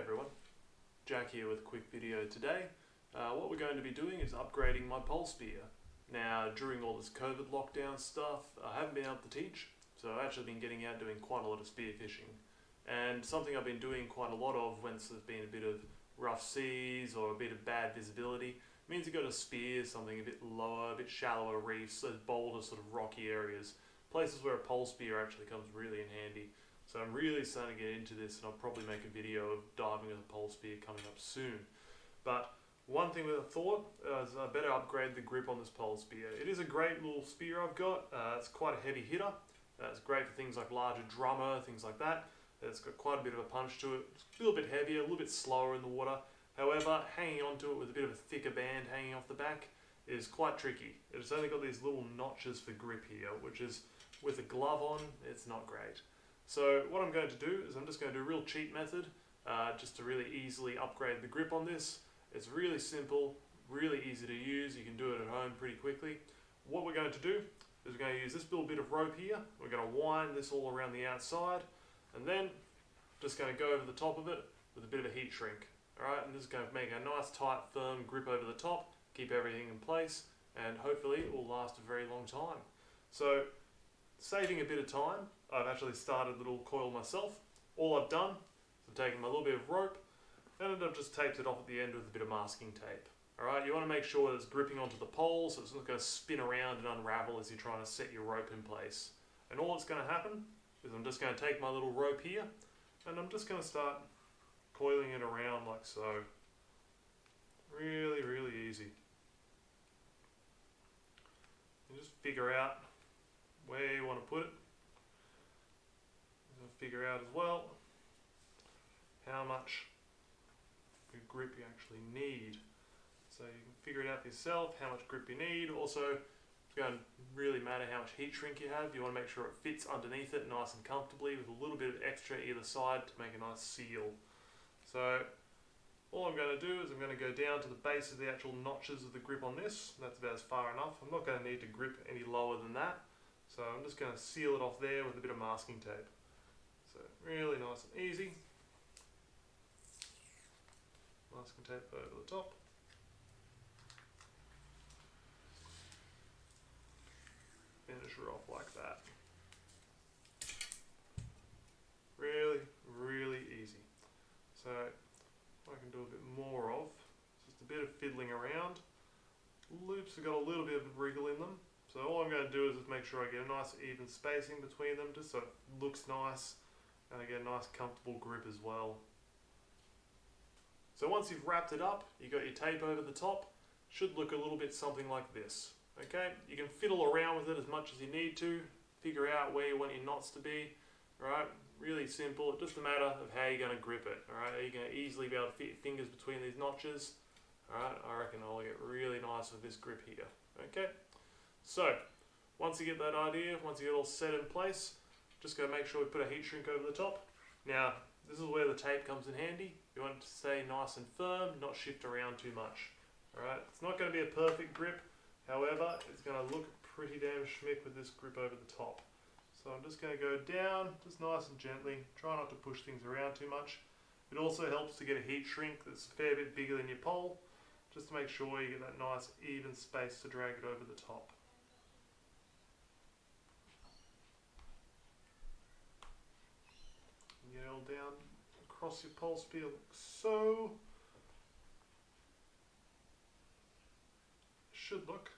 everyone, Jack here with a quick video today. What we're going to be doing is upgrading my pole spear. Now during all this COVID lockdown stuff, I haven't been able to teach, so I've actually been getting out doing quite a lot of spearfishing. And something I've been doing quite a lot of when there's been a bit of rough seas or a bit of bad visibility means you've got to spear something a bit lower, a bit shallower reefs, those bolder sort of rocky areas, places where a pole spear actually comes really in handy. So I'm really starting to get into this, and I'll probably make a video of diving with a pole spear coming up soon. But one thing that I thought is I better upgrade the grip on this pole spear. It is a great little spear I've got. It's quite a heavy hitter. It's great for things like larger drummer, things like that. It's got quite a bit of a punch to it. It's a little bit heavier, a little bit slower in the water. However, hanging onto it with a bit of a thicker band hanging off the back is quite tricky. It's only got these little notches for grip here, which is, with a glove on, it's not great. So what I'm going to do is I'm just going to do a real cheat method just to really easily upgrade the grip on this. It's really simple, really easy to use. You can do it at home pretty quickly. What we're going to do is we're going to use this little bit of rope here. We're going to wind this all around the outside, and then just going to go over the top of it with a bit of a heat shrink. Alright, and this is going to make a nice tight firm grip over the top, keep everything in place, and hopefully it will last a very long time. So saving a bit of time, I've actually started a little coil myself. All I've done is I've taken my little bit of rope and I've just taped it off at the end with a bit of masking tape. Alright, you want to make sure that it's gripping onto the pole so it's not going to spin around and unravel as you're trying to set your rope in place. And all that's going to happen is I'm just going to take my little rope here and I'm just going to start coiling it around like so. Really, really easy. You just figure out where you want to put it. Figure out as well how much grip you actually need. So you can figure it out for yourself, how much grip you need. Also, it's going to really matter how much heat shrink you have. You want to make sure it fits underneath it nice and comfortably with a little bit of extra either side to make a nice seal. So all I'm going to do is I'm going to go down to the base of the actual notches of the grip on this. That's about as far enough. I'm not going to need to grip any lower than that. So I'm just going to seal it off there with a bit of masking tape. So really nice and easy. Masking tape over the top. Finish her off like that. Really, really easy. So what I can do a bit more of, just a bit of fiddling around. Loops have got a little bit of a wriggle in them. So all I'm going to do is just make sure I get a nice even spacing between them, just so it looks nice. And I get a nice comfortable grip as well. So once you've wrapped it up, you've got your tape over the top, should look a little bit something like this. Okay, you can fiddle around with it as much as you need to, figure out where you want your knots to be. Alright, really simple, it's just a matter of how you're going to grip it. Alright, are you going to easily be able to fit your fingers between these notches? Alright, I reckon I'll get really nice with this grip here. Okay, so once you get that idea, once you get it all set in place, just going to make sure we put a heat shrink over the top. Now, this is where the tape comes in handy. You want it to stay nice and firm, not shift around too much. Alright, it's not going to be a perfect grip, however, it's going to look pretty damn schmick with this grip over the top. So I'm just going to go down, just nice and gently, try not to push things around too much. It also helps to get a heat shrink that's a fair bit bigger than your pole, just to make sure you get that nice even space to drag it over the top. Get it all down across your pole spear like so. Should look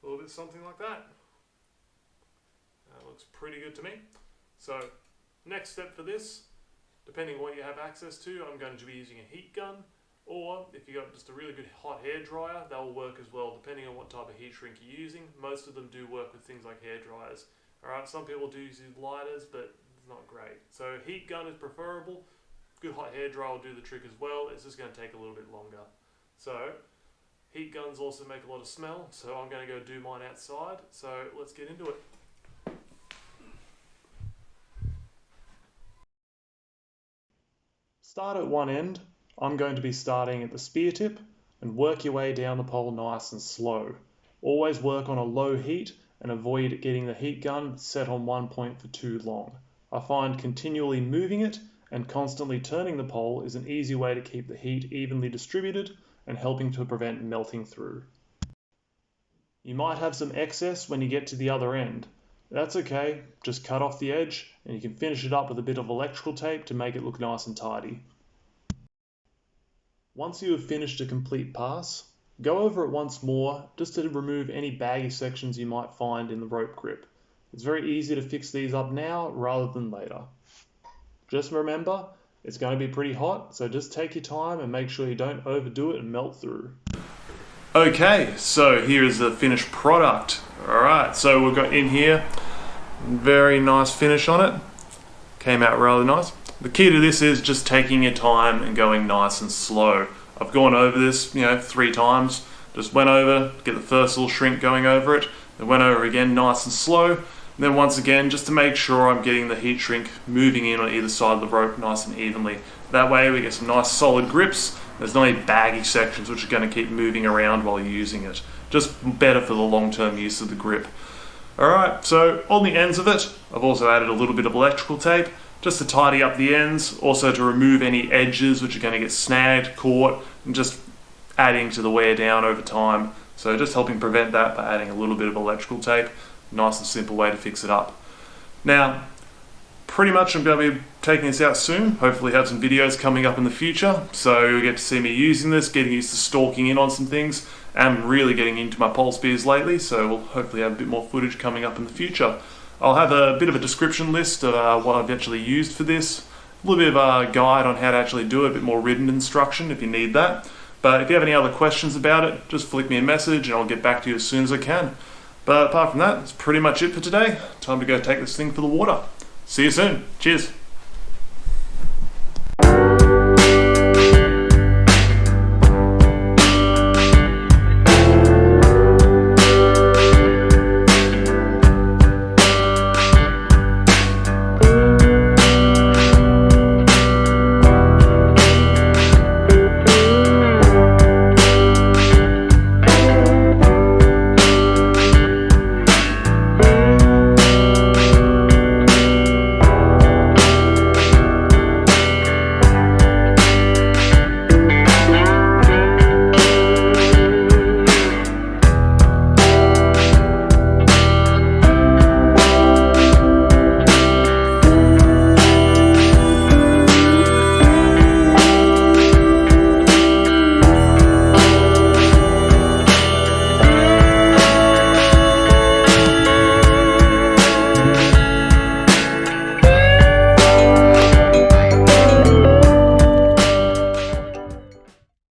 a little bit something like that. That looks pretty good to me. So next step for this, depending on what you have access to, I'm going to be using a heat gun, or if you've got just a really good hot hair dryer, that will work as well depending on what type of heat shrink you're using. Most of them do work with things like hair dryers. Alright, some people do use lighters, but not great. So heat gun is preferable. Good hot hair dryer will do the trick as well. It's just going to take a little bit longer. So heat guns also make a lot of smell, so I'm going to go do mine outside. So let's get into it. Start at one end. I'm going to be starting at the spear tip and work your way down the pole nice and slow. Always work on a low heat and avoid getting the heat gun set on one point for too long. I find continually moving it and constantly turning the pole is an easy way to keep the heat evenly distributed and helping to prevent melting through. You might have some excess when you get to the other end. That's okay, just cut off the edge and you can finish it up with a bit of electrical tape to make it look nice and tidy. Once you have finished a complete pass, go over it once more just to remove any baggy sections you might find in the rope grip. It's very easy to fix these up now rather than later. Just remember, it's going to be pretty hot, so just take your time and make sure you don't overdo it and melt through. Okay, so here is the finished product. Alright, so we've got in here, very nice finish on it. Came out rather nice. The key to this is just taking your time and going nice and slow. I've gone over this, 3 times. Just went over, get the first little shrink going over it, then went over again nice and slow. And then once again, just to make sure I'm getting the heat shrink moving in on either side of the rope nice and evenly. That way we get some nice solid grips. There's not any baggy sections which are going to keep moving around while you're using it. Just better for the long-term use of the grip. Alright, so on the ends of it, I've also added a little bit of electrical tape just to tidy up the ends, also to remove any edges which are going to get snagged, caught, and just adding to the wear down over time. So just helping prevent that by adding a little bit of electrical tape. Nice and simple way to fix it up. Now, pretty much I'm going to be taking this out soon. Hopefully have some videos coming up in the future. So you'll get to see me using this, getting used to stalking in on some things. I'm really getting into my pole spears lately, so we'll hopefully have a bit more footage coming up in the future. I'll have a bit of a description list of what I've actually used for this. A little bit of a guide on how to actually do it, a bit more written instruction if you need that. But if you have any other questions about it, just flick me a message and I'll get back to you as soon as I can. But apart from that, that's pretty much it for today. Time to go take this thing for the water. See you soon. Cheers.